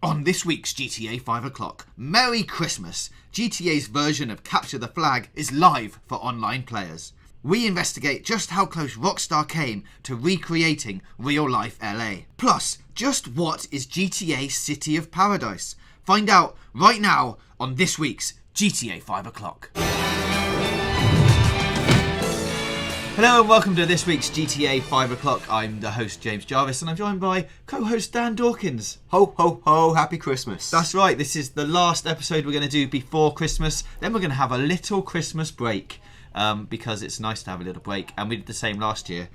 On this week's GTA 5 o'clock, Merry Christmas! GTA's version of Capture the Flag is live for online players. We investigate just how close Rockstar came to recreating real-life LA. Plus, just what is GTA City of Paradise? Find out right now on this week's GTA 5 o'clock. Hello and welcome to this week's GTA 5 o'clock. I'm the host James Jarvis and I'm joined by co-host Dan Dawkins. Ho ho ho, happy Christmas. That's right, this is the last episode we're going to do before Christmas. Then we're going to have a little Christmas break because it's nice to have a little break, and we did the same last year.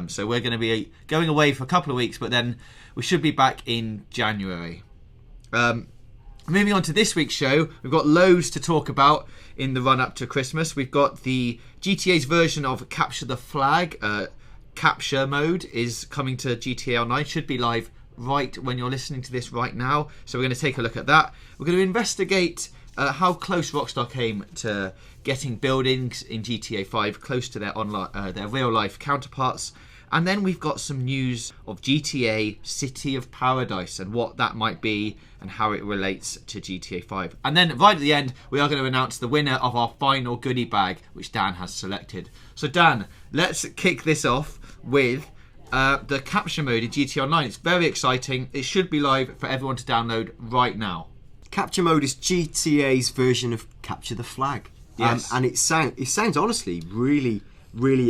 So we're going to be going away for a couple of weeks, but then we should be back in January. Moving on to this week's show, we've got loads to talk about in the run-up to Christmas. We've got the GTA's version of Capture the Flag. Capture mode is coming to GTA Online. Should be live right when you're listening to this right now. So we're going to take a look at that. We're going to investigate how close Rockstar came to getting buildings in GTA 5 close to their real-life counterparts. And then we've got some news of GTA City of Paradise and what that might be and how it relates to GTA 5. And then right at the end, we are going to announce the winner of our final goodie bag, which Dan has selected. So Dan, let's kick this off with the capture mode in GTA Online. It's very exciting. It should be live for everyone to download right now. Capture mode is GTA's version of Capture the Flag. Yes. And it sounds honestly really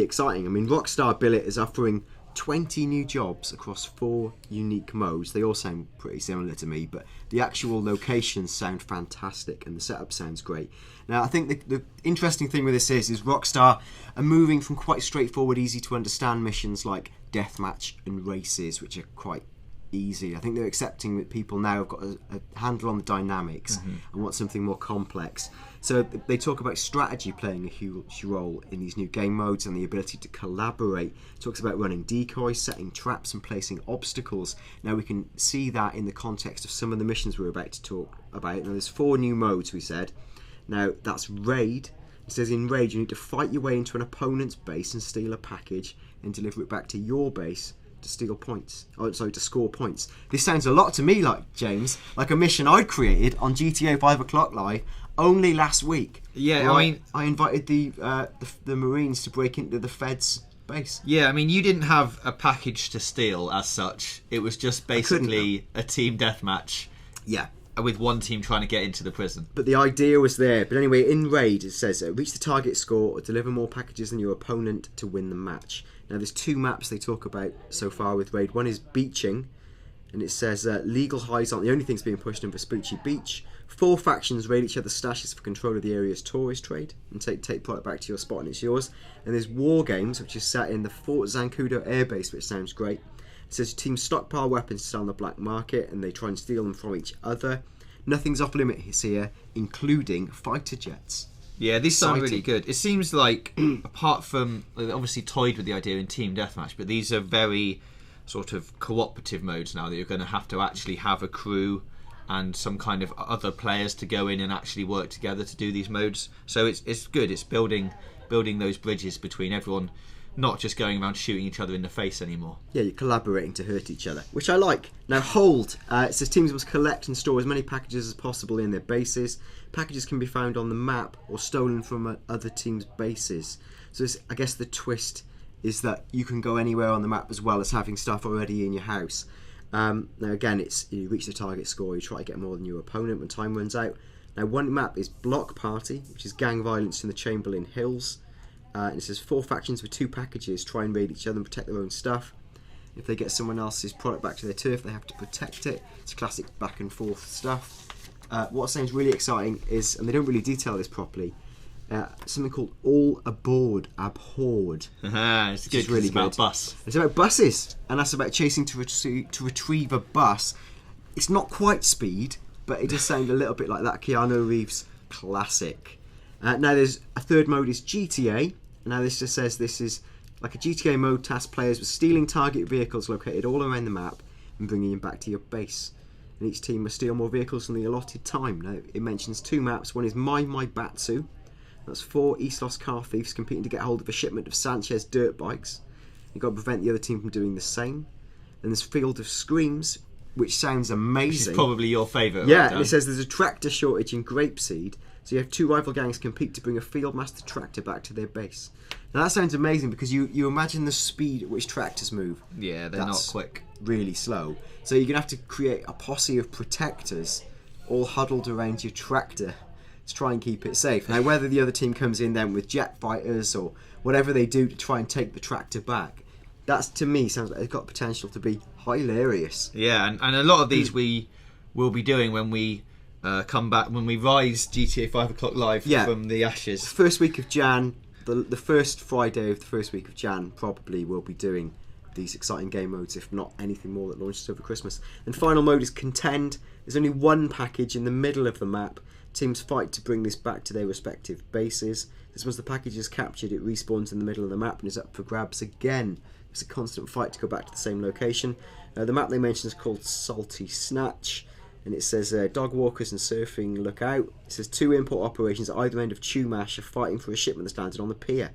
exciting. I mean, Rockstar bill it as offering 20 new jobs across 4 unique modes. They all sound pretty similar to me, but the actual locations sound fantastic and the setup sounds great. Now, I think the interesting thing with this is Rockstar are moving from quite straightforward, easy to understand missions like deathmatch and races, which are quite easy. I think they're accepting that people now have got a handle on the dynamics and want something more complex. So they talk about strategy playing a huge role in these new game modes and the ability to collaborate. It talks about running decoys, setting traps and placing obstacles. Now we can see that in the context of some of the missions we're about to talk about. Now there's 4 new modes we said. Now that's Raid. It says in Raid you need to fight your way into an opponent's base and steal a package and deliver it back to your base to steal points. To score points. This sounds a lot to me like, James, like a mission I'd created on GTA 5 o'clock live only last week. Yeah, I invited the Marines to break into the Fed's base. Yeah, I mean, you didn't have a package to steal as such. It was just basically a team deathmatch. Yeah. With one team trying to get into the prison. But the idea was there. But anyway, in Raid it says, reach the target score or deliver more packages than your opponent to win the match. Now there's 2 maps they talk about so far with Raid. One is beaching, and it says legal highs aren't the only things being pushed in Vespucci Beach. 4 factions raid each other's stashes for control of the area's tourist trade and take product back to your spot and it's yours. And there's War Games, which is set in the Fort Zancudo airbase, which sounds great. It says teams stockpile weapons to sell on the black market and they try and steal them from each other. Nothing's off limits here, including fighter jets. Yeah, these sound really good. It seems like, apart from, they obviously toyed with the idea in Team Deathmatch, but these are very sort of cooperative modes now that you're going to have to actually have a crew and some kind of other players to go in and actually work together to do these modes. So it's good. It's building those bridges between everyone, not just going around shooting each other in the face anymore. Yeah, you're collaborating to hurt each other, which I like. Now, Hold. It says teams must collect and store as many packages as possible in their bases. Packages can be found on the map or stolen from other teams' bases. So I guess the twist is that you can go anywhere on the map as well as having stuff already in your house. Now again, it's you reach the target score, you try to get more than your opponent when time runs out. Now one map is Block Party, which is gang violence in the Chamberlain Hills. And it says 4 factions with 2 packages try and raid each other and protect their own stuff. If they get someone else's product back to their turf, they have to protect it. It's classic back and forth stuff. What sounds really exciting is, and they don't really detail this properly, something called All Aboard Abhorred. It's good. Really it's about bus. It's about buses, and that's about chasing to retrieve a bus. It's not quite Speed, but it does sound a little bit like that Keanu Reeves classic. Now there's a 3rd mode is GTA. Now this just says this is like a GTA mode task players with stealing target vehicles located all around the map and bringing them back to your base. And each team must steal more vehicles in the allotted time. Now it mentions 2 maps. One is My Batsu. That's 4 East Los car thieves competing to get hold of a shipment of Sanchez dirt bikes. You've got to prevent the other team from doing the same. Then there's Field of Screams, which sounds amazing. It's probably your favourite. Yeah, right, and it says there's a tractor shortage in Grapeseed, so you have two rival gangs compete to bring a Fieldmaster tractor back to their base. Now that sounds amazing because you imagine the speed at which tractors move. Yeah, they're not quick. Really slow. So you're going to have to create a posse of protectors all huddled around your tractor to try and keep it safe. Now whether the other team comes in then with jet fighters or whatever they do to try and take the tractor back, that's, to me, sounds like it's got potential to be hilarious. Yeah, and a lot of these we will be doing when we come back, when we rise GTA 5 o'clock live from the ashes. First week of Jan, the first Friday of the first week of Jan, probably will be doing these exciting game modes, if not anything more that launches over Christmas. And final mode is Contend. There's only one package in the middle of the map. Teams fight to bring this back to their respective bases. As once the package is captured, it respawns in the middle of the map and is up for grabs again. It's a constant fight to go back to the same location. The map they mention is called Salty Snatch, and it says dog walkers and surfing look out. It says 2 import operations at either end of Chumash are fighting for a shipment that's landed on the pier.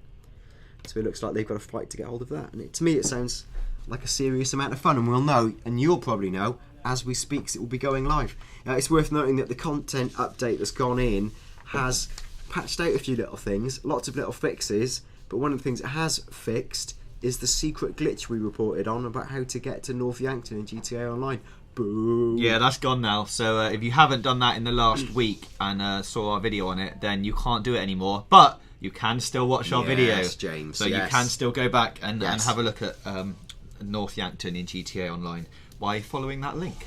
So it looks like they've got to fight to get hold of that. And to me it sounds like a serious amount of fun, and we'll know, and you'll probably know, as we speak, 'cause it will be going live. It's worth noting that the content update that's gone in has patched out a few little things, lots of little fixes, but one of the things it has fixed is the secret glitch we reported on about how to get to North Yankton in GTA Online. Boom. Yeah, that's gone now. So if you haven't done that in the last week and saw our video on it, then you can't do it anymore. But you can still watch our video. Yes, James. So you can still go back and have a look at North Yankton in GTA Online by following that link.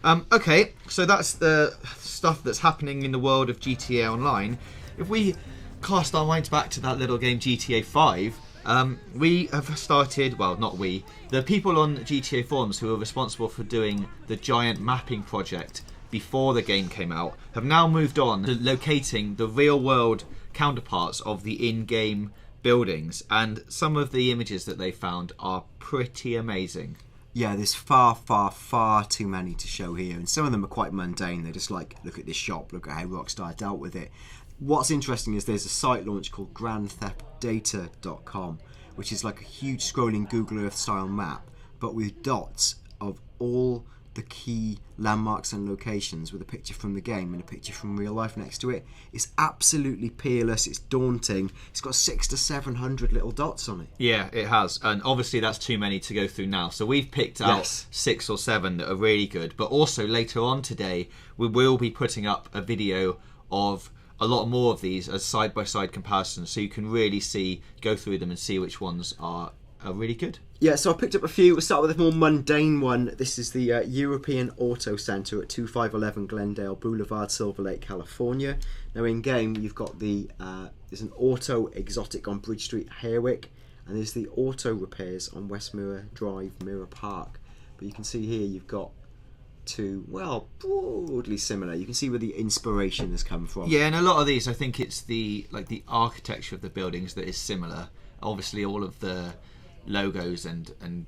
Okay, so that's the stuff that's happening in the world of GTA Online. If we cast our minds back to that little game GTA 5, we have started, well, not we, the people on GTA forums who are responsible for doing the giant mapping project before the game came out have now moved on to locating the real world counterparts of the in-game buildings, and some of the images that they found are pretty amazing. Yeah, there's far, far, far too many to show here, and some of them are quite mundane. They're just like, look at this shop, look at how Rockstar dealt with it. What's interesting is there's a site launch called grandtheftdata.com, which is like a huge scrolling Google Earth style map, but with dots of all the key landmarks and locations with a picture from the game and a picture from real life next to it. It's absolutely peerless, it's daunting. It's got 600 to 700 little dots on it. Yeah, it has, and obviously that's too many to go through now. So we've picked out 6 or 7 that are really good, but also later on today we will be putting up a video of a lot more of these as side-by-side comparisons, so you can really go through them and see which ones are really good. Yeah, so I picked up a few. We'll start with a more mundane one. This is the European Auto Centre at 2511 Glendale Boulevard, Silver Lake, California. Now in game you've got there's an auto exotic on Bridge Street, Harewick, and there's the auto repairs on West Mirror Drive, Mirror Park. But you can see here you've got two, well, broadly similar. You can see where the inspiration has come from. Yeah, and a lot of these, I think it's the architecture of the buildings that is similar. Obviously all of the logos and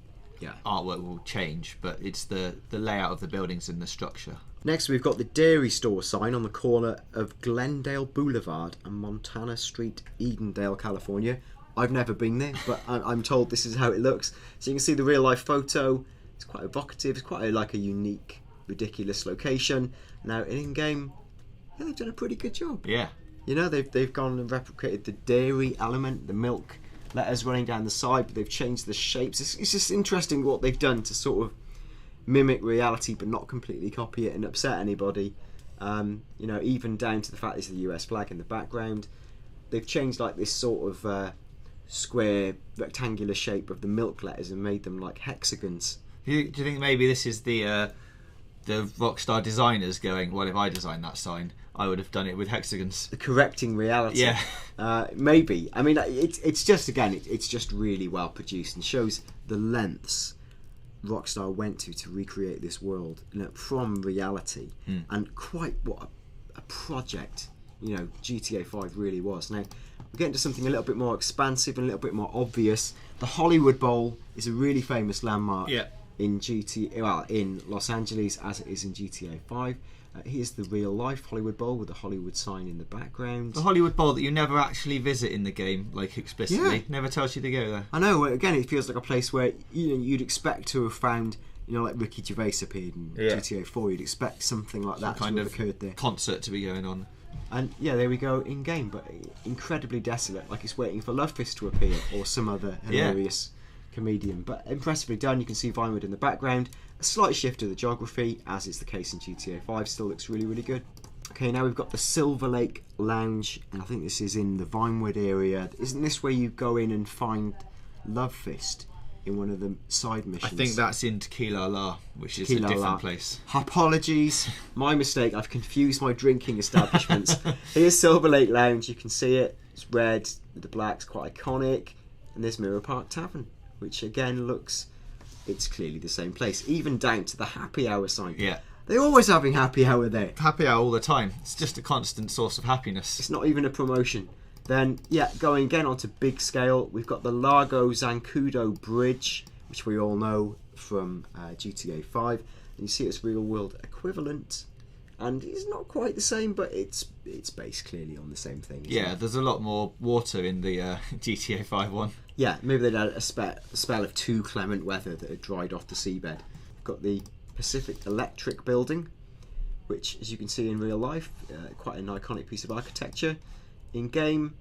artwork will change, but it's the layout of the buildings and the structure. Next we've got the dairy store sign on the corner of Glendale Boulevard and Montana Street, Edendale, California. I've never been there, but I'm told this is how it looks. So you can see the real life photo. It's quite evocative. It's quite a unique, ridiculous location. Now in game, they've done a pretty good job. Yeah. You know, they've gone and replicated the dairy element, the milk letters running down the side, but they've changed the shapes. It's just interesting what they've done to sort of mimic reality but not completely copy it and upset anybody. Even down to the fact this is the US flag in the background. They've changed like this sort of square rectangular shape of the milk letters and made them like hexagons. Do you think maybe this is the Rockstar designers going, well, if I designed that sign, I would have done it with hexagons? Correcting reality. Yeah. Maybe. I mean, it's just, again, it's just really well produced and shows the lengths Rockstar went to recreate this world from reality. And quite what a project, GTA 5 really was. Now, we're getting to something a little bit more expansive and a little bit more obvious. The Hollywood Bowl is a really famous landmark. Yeah. In in Los Angeles, as it is in GTA 5. Here's the real life Hollywood Bowl with the Hollywood sign in the background. The Hollywood Bowl that you never actually visit in the game, like explicitly. Yeah. Never tells you to go there. I know. Again, it feels like a place where you'd expect to have found You know, like Ricky Gervais appeared in GTA 4. You'd expect something like that to have occurred there. Concert to be going on. And yeah, there we go, in game, but incredibly desolate, like it's waiting for Lovefist to appear or some other hilarious comedian. But impressively done. You can see Vinewood in the background. A slight shift to the geography, as is the case in GTA 5. Still looks really, really good. Okay, now we've got the Silver Lake Lounge, and I think this is in the Vinewood area. Isn't this where you go in and find Lovefist in one of the side missions? I think that's in Tequila La, which is a different place. Apologies, my mistake. I've confused my drinking establishments. Here's Silver Lake Lounge. You can see it. It's red with the blacks, quite iconic. And there's Mirror Park Tavern, which again looks... It's clearly the same place, even down to the happy hour sign. Yeah. They're always having happy hour there. Happy hour all the time. It's just a constant source of happiness. It's not even a promotion. Then, yeah, going again onto big scale, we've got the Lago Zancudo Bridge, which we all know from GTA 5. And you see its real world equivalent. And it's not quite the same, but it's based clearly on the same thing. Yeah, there's a lot more water in the GTA 5 one. Yeah, maybe they'd had a spell of too clement weather that had dried off the seabed. Got the Pacific Electric Building, which, as you can see in real life, quite an iconic piece of architecture. In game,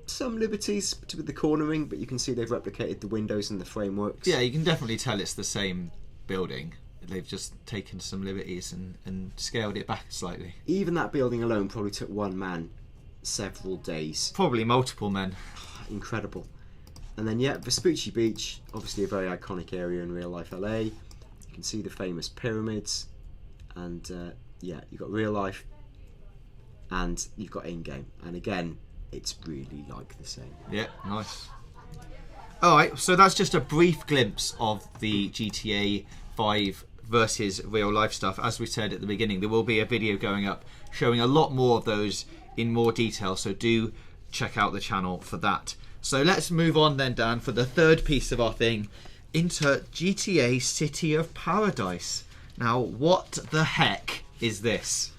some liberties with the cornering, but you can see they've replicated the windows and the frameworks. Yeah, you can definitely tell it's the same building. They've just taken some liberties and scaled it back slightly. Even that building alone probably took one man several days. Probably multiple men. Incredible. And then, yeah, Vespucci Beach, obviously a very iconic area in real life LA. You can see the famous pyramids. And, yeah, you've got real life and you've got in-game. And again, it's really like the same. Yeah, nice. Alright, so that's just a brief glimpse of the GTA 5 versus real life stuff. As we said at the beginning, there will be a video going up showing a lot more of those in more detail, so do check out the channel for that. So let's move on then, Dan, for the third piece of our thing, into GTA City of Paradise. Now, what the heck is this?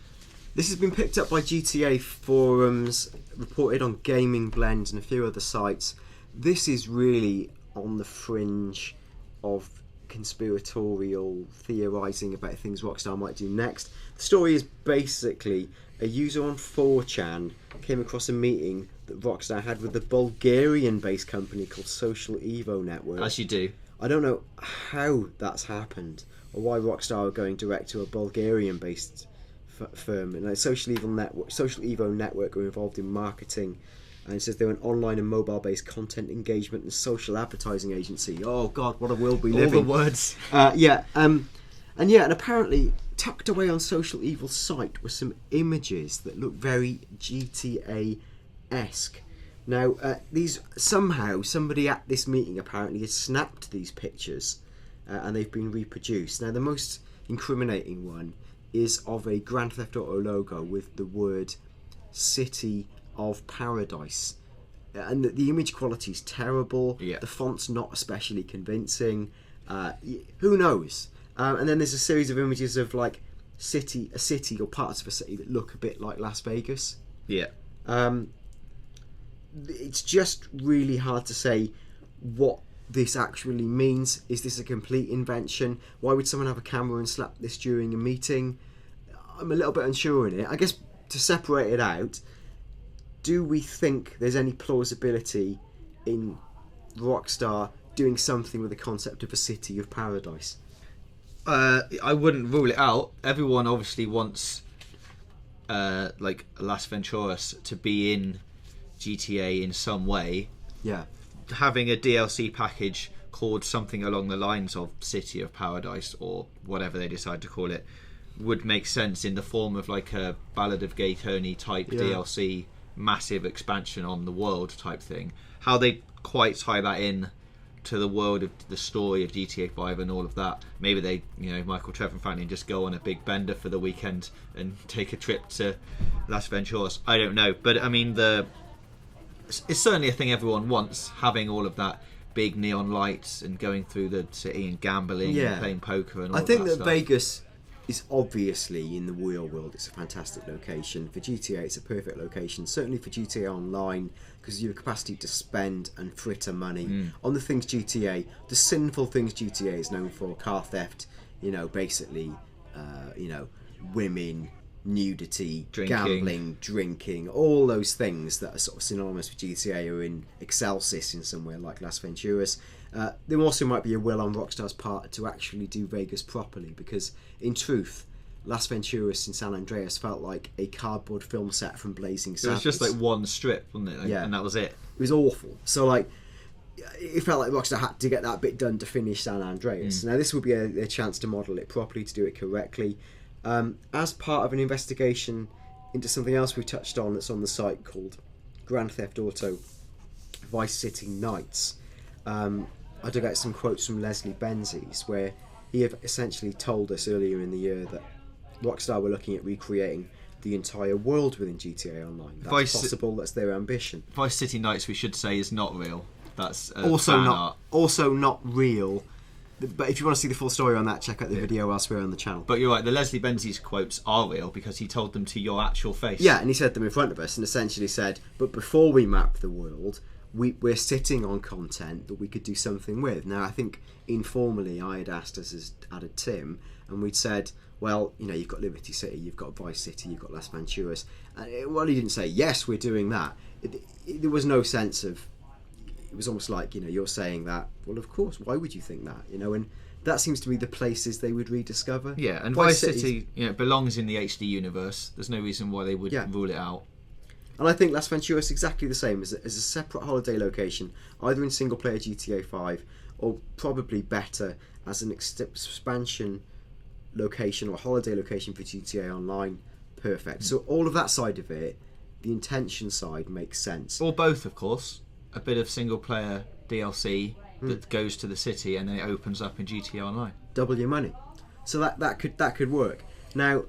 This has been picked up by GTA forums, reported on Gaming Blend and a few other sites. This is really on the fringe of conspiratorial theorising about things Rockstar might do next. The story is basically a user on 4chan came across a meeting that Rockstar had with a Bulgarian-based company called Social Evo Network. As you do. I don't know how that's happened or why Rockstar are going direct to a Bulgarian-based firm. And Social Evo Network are involved in marketing, and it says they're an online and mobile-based content engagement and social advertising agency. Oh God, what a world we live in! All the words. And apparently tucked away on Social Evil's site were some images that look very GTA-esque. Now, somebody at this meeting apparently has snapped these pictures, and they've been reproduced. Now, the most incriminating one is of a Grand Theft Auto logo with the word City of Paradise. And the image quality is terrible. Yeah. The font's not especially convincing. Who knows? And then there's a series of images of like a city or parts of a city that look a bit like Las Vegas. Yeah. It's just really hard to say what this actually means. Is this a complete invention? Why would someone have a camera and slap this during a meeting? I'm a little bit unsure in it. I guess to separate it out, do we think there's any plausibility in Rockstar doing something with the concept of a City of Paradise? I wouldn't rule it out. Everyone obviously wants like Las Venturas to be in GTA in some way. Yeah. Having a DLC package called something along the lines of City of Paradise or whatever they decide to call it would make sense in the form of like a Ballad of Gay Tony type DLC, massive expansion on the world type thing. How they quite tie that in to the world of the story of GTA 5 and all of that. Maybe they, Michael, Trevor and Franklin just go on a big bender for the weekend and take a trip to Las Venturas. I don't know, but I mean it's certainly a thing everyone wants, having all of that big neon lights and going through the city and gambling and playing poker and all I think that stuff. Vegas is obviously, in the real world, it's a fantastic location. For GTA, it's a perfect location. Certainly for GTA Online, because you have capacity to spend and fritter money on the things GTA, the sinful things GTA is known for: car theft, basically, women, nudity, gambling, drinking, all those things that are sort of synonymous with GTA are in Excelsis in somewhere like Las Venturas. There also might be a will on Rockstar's part to actually do Vegas properly, because in truth, Las Venturas in San Andreas felt like a cardboard film set from Blazing Saddles. It was just like one strip, wasn't it? And that was it. It was awful. So it felt like Rockstar had to get that bit done to finish San Andreas. Now this would be a chance to model it properly, to do it correctly. As part of an investigation into something else we touched on that's on the site called Grand Theft Auto Vice City Nights, I dug out some quotes from Leslie Benzies, where he had essentially told us earlier in the year that Rockstar were looking at recreating the entire world within GTA Online. That's possible. That's their ambition. Vice City Nights, we should say, is not real. That's also not real. But if you want to see the full story on that, check out the video elsewhere on the channel. But you're right, the Leslie Benzies quotes are real because he told them to your actual face. Yeah, and he said them in front of us and essentially said, but before we map the world, we're sitting on content that we could do something with. Now, I think informally I had asked us as added Tim, and we'd said, well, you've got Liberty City, you've got Vice City, you've got Las Venturas. Well, he didn't say, yes, we're doing that. There was no sense of... It was almost like, you're saying that, well, of course, why would you think that? And that seems to be the places they would rediscover. Yeah, and Vice City belongs in the HD universe. There's no reason why they would rule it out. And I think Las Venturas is exactly the same as a separate holiday location, either in single-player GTA 5 or probably better as an expansion location or holiday location for GTA Online. Perfect. So all of that side of it, the intention side, makes sense. Or both, of course. A bit of single-player DLC that goes to the city and then it opens up in GTA Online. Double your money. So that could work. Now,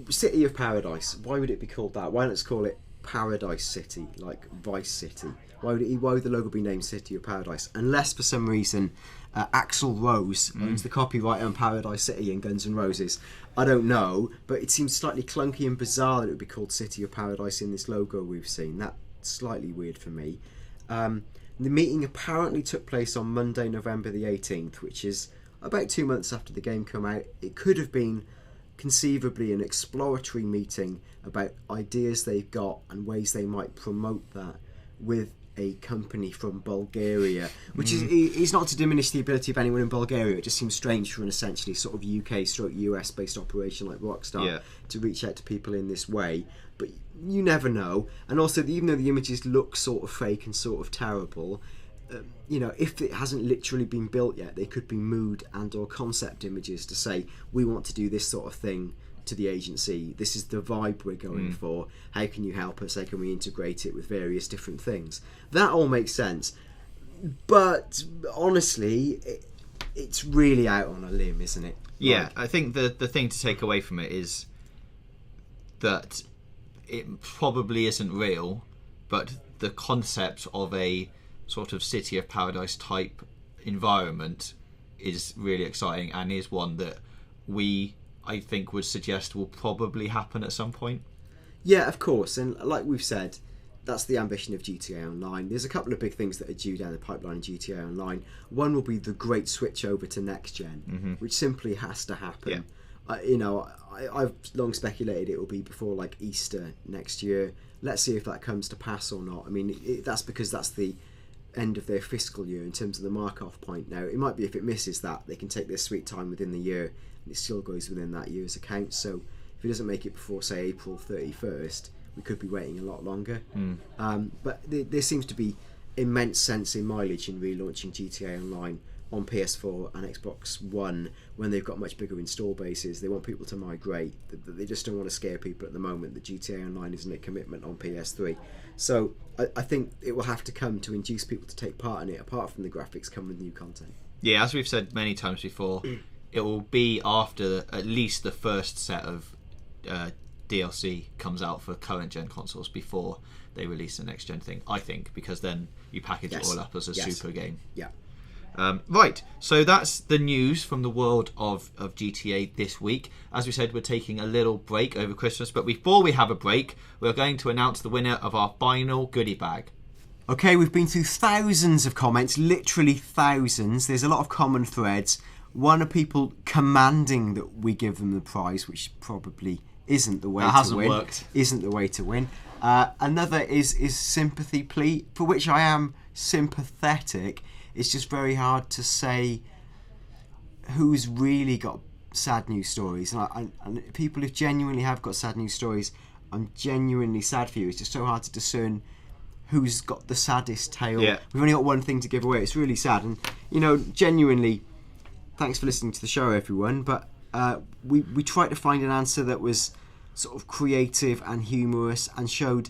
City of Paradise. Why would it be called that? Why not just call it Paradise City, like Vice City? Why would the logo be named City of Paradise? Unless for some reason Axl Rose owns the copyright on Paradise City and Guns N' Roses. I don't know, but it seems slightly clunky and bizarre that it would be called City of Paradise in this logo we've seen. That's slightly weird for me. The meeting apparently took place on Monday, November the 18th, which is about 2 months after the game came out. It could have been conceivably an exploratory meeting about ideas they've got and ways they might promote that with a company from Bulgaria, which is not to diminish the ability of anyone in Bulgaria. It just seems strange for an essentially sort of UK/US based operation like Rockstar to reach out to people in this way. But you never know. And also, even though the images look sort of fake and sort of terrible, if it hasn't literally been built yet, they could be mood and or concept images to say, we want to do this sort of thing to the agency. This is the vibe we're going for. How can you help us? How can we integrate it with various different things? That all makes sense. But honestly, it's really out on a limb, isn't it? Yeah, I think the thing to take away from it is that it probably isn't real, but the concept of a sort of City of Paradise type environment is really exciting and is one that I think would suggest will probably happen at some point. Yeah, of course, and like we've said, that's the ambition of GTA Online. There's a couple of big things that are due down the pipeline in GTA Online. One will be the great switch over to next gen, which simply has to happen. I've long speculated it will be before like Easter next year. Let's see if that comes to pass or not. I mean, that's because that's the end of their fiscal year in terms of the mark-off point. Now, it might be if it misses that, they can take their sweet time within the year and it still goes within that year's account. So if it doesn't make it before, say, April 31st, we could be waiting a lot longer. But there seems to be immense sense in mileage in relaunching GTA Online on PS4 and Xbox One when they've got much bigger install bases. They want people to migrate. They just don't want to scare people at the moment that GTA Online isn't a commitment on PS3. So I think it will have to come to induce people to take part in it, apart from the graphics come with new content. Yeah, as we've said many times before, it will be after at least the first set of DLC comes out for current gen consoles before they release the next gen thing, I think, because then you package it all up as a super game. Yeah. Right, so that's the news from the world of GTA this week. As we said, we're taking a little break over Christmas, but before we have a break, we're going to announce the winner of our final goodie bag. Okay, we've been through thousands of comments, literally thousands. There's a lot of common threads. One of people commanding that we give them the prize, which probably isn't the way to win. Worked. Isn't the way to win. Another is sympathy plea, for which I am sympathetic. It's just very hard to say who's really got sad news stories. And people who genuinely have got sad news stories, I'm genuinely sad for you. It's just so hard to discern who's got the saddest tale. Yeah. We've only got one thing to give away. It's really sad. And, genuinely, thanks for listening to the show, everyone. But we tried to find an answer that was sort of creative and humorous and showed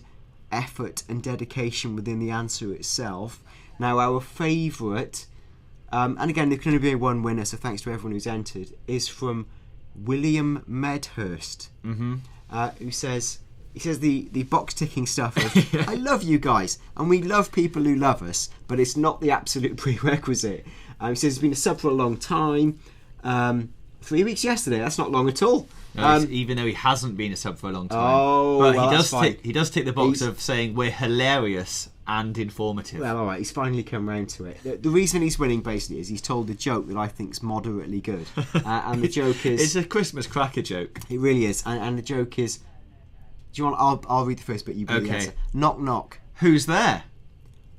effort and dedication within the answer itself. Now, our favourite, and again, there can only be one winner, so thanks to everyone who's entered, is from William Medhurst, who says the box ticking stuff of, I love you guys, and we love people who love us, but it's not the absolute prerequisite. He says he's been a sub for a long time, 3 weeks yesterday, that's not long at all. No, even though he hasn't been a sub for a long time. Oh, but well, he does tick the box of saying we're hilarious and informative. Well, all right, he's finally come round to it. The reason he's winning basically is he's told a joke that I think's moderately good, and the joke is it's a Christmas cracker joke. It really is, and the joke is. Do you want? I'll read the first bit. You read the answer. Knock knock. Who's there?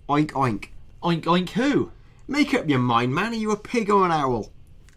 Oink oink. Oink oink. Who? Make up your mind, man. Are you a pig or an owl?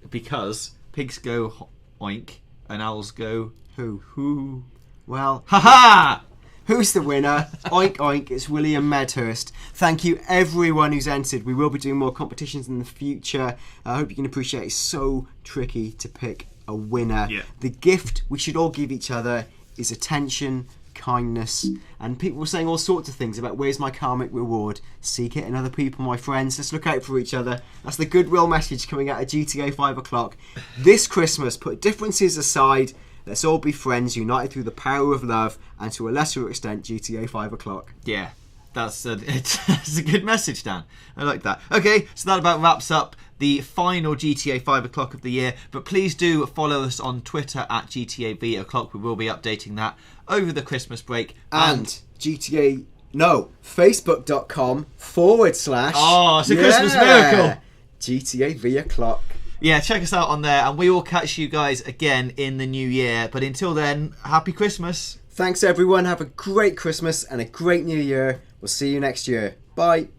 Because pigs go oink and owls go who. Well, ha ha. Who's the winner? Oink oink, it's William Medhurst. Thank you everyone who's entered. We will be doing more competitions in the future. I hope you can appreciate it's so tricky to pick a winner. Yeah. The gift we should all give each other is attention, kindness, and people were saying all sorts of things about where's my karmic reward. Seek it in other people, my friends. Let's look out for each other. That's the goodwill message coming out of GTA 5 o'clock. This Christmas, put differences aside. Let's all be friends, united through the power of love, and to a lesser extent, GTA 5 o'clock. Yeah, that's a good message, Dan. I like that. Okay, so that about wraps up the final GTA 5 o'clock of the year. But please do follow us on Twitter at GTA V o'clock. We will be updating that over the Christmas break. And Facebook.com/ Oh, it's a Christmas miracle. GTA V o'clock. Yeah, check us out on there, and we will catch you guys again in the new year. But until then, happy Christmas. Thanks, everyone. Have a great Christmas and a great new year. We'll see you next year. Bye.